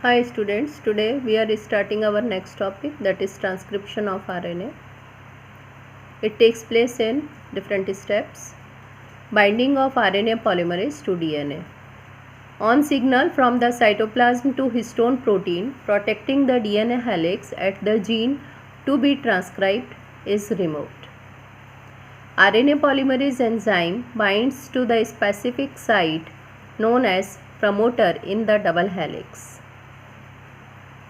Hi students, today we are starting our next topic, that is transcription of RNA. It takes place in different steps. Binding of RNA polymerase to DNA. On signal from the cytoplasm to histone protein protecting the DNA helix at the gene to be transcribed is removed. RNA polymerase enzyme binds to the specific site known as promoter in the double helix.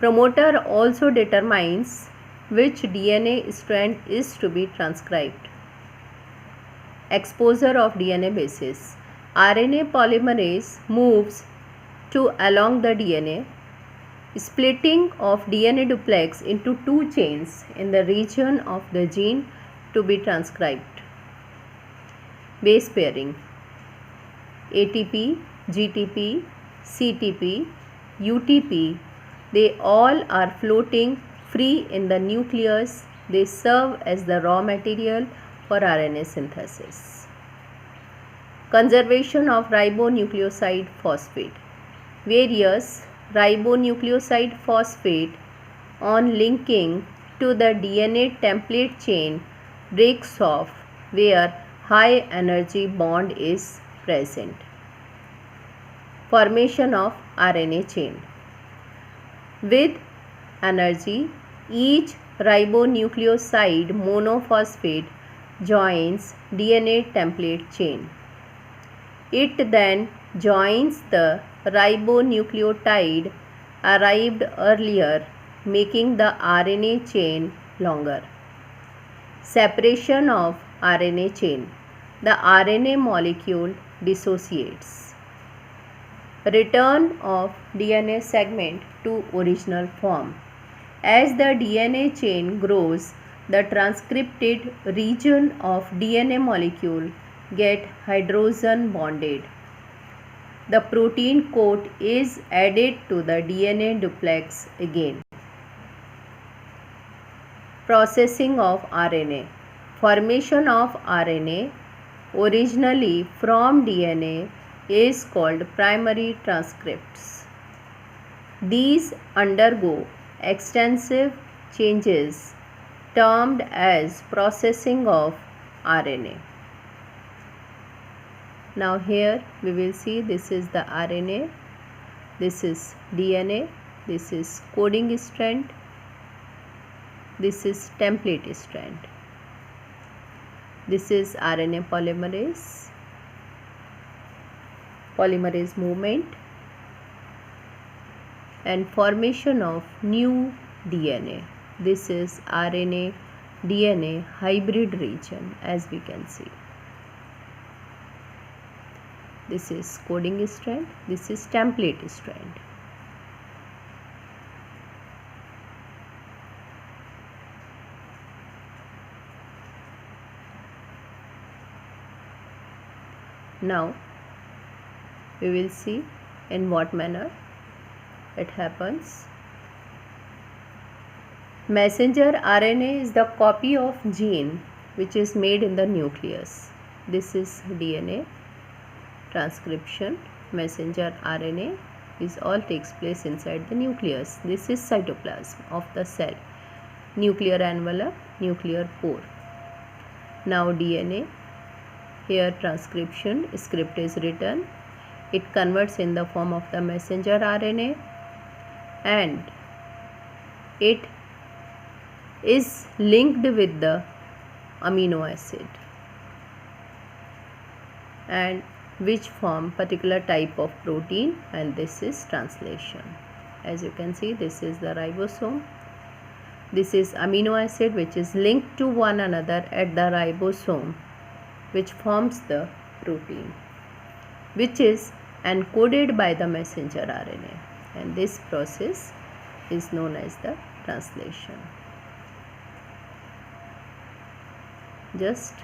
Promoter also determines which DNA strand is to be transcribed. Exposure of DNA bases. RNA polymerase moves to along the DNA, splitting of DNA duplex into two chains in the region of the gene to be transcribed. Base pairing. ATP, GTP, CTP, UTP, they all are floating free in the nucleus. They serve as the raw material for RNA synthesis. Conservation of ribonucleoside phosphate. Various ribonucleoside phosphate on linking to the DNA template chain breaks off where high energy bond is present. Formation of RNA chain. With energy, each ribonucleoside monophosphate joins DNA template chain. It then joins the ribonucleotide arrived earlier, making the RNA chain longer. Separation of RNA chain. The RNA molecule dissociates. Return of DNA segment to original form. As the DNA chain grows, the transcripted region of DNA molecule get hydrogen bonded. The protein coat is added to the DNA duplex again. Processing of RNA. Formation of RNA originally from DNA is called primary transcripts. These undergo extensive changes termed as processing of RNA. Now here we will see this is the RNA, this is DNA, this is coding strand, this is template strand. This is RNA polymerase movement and formation of new DNA. This is RNA DNA hybrid region, as we can see. This is coding strand, this is template strand. Now we will see in what manner it happens. Messenger RNA is the copy of gene which is made in the nucleus. This is DNA transcription. Messenger RNA is all takes place inside the nucleus. This is cytoplasm of the cell, nuclear envelope, nuclear pore. Now DNA, here transcription script is written. It converts in the form of the messenger RNA and it is linked with the amino acid and which form particular type of protein, and this is translation. As you can see, this is the ribosome. This is amino acid which is linked to one another at the ribosome, which forms the protein, which is encoded by the messenger RNA, and this process is known as the translation. Just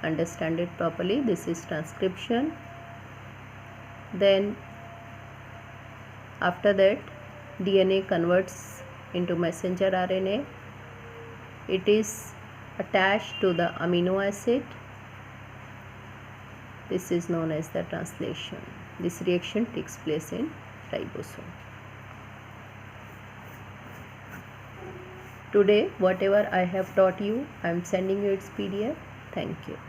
understand it properly. This is transcription. Then after that DNA converts into messenger RNA. It is attached to the amino acid. This is known as the translation. This reaction takes place in ribosome. Today whatever I have taught you, I am sending you its PDF. Thank you.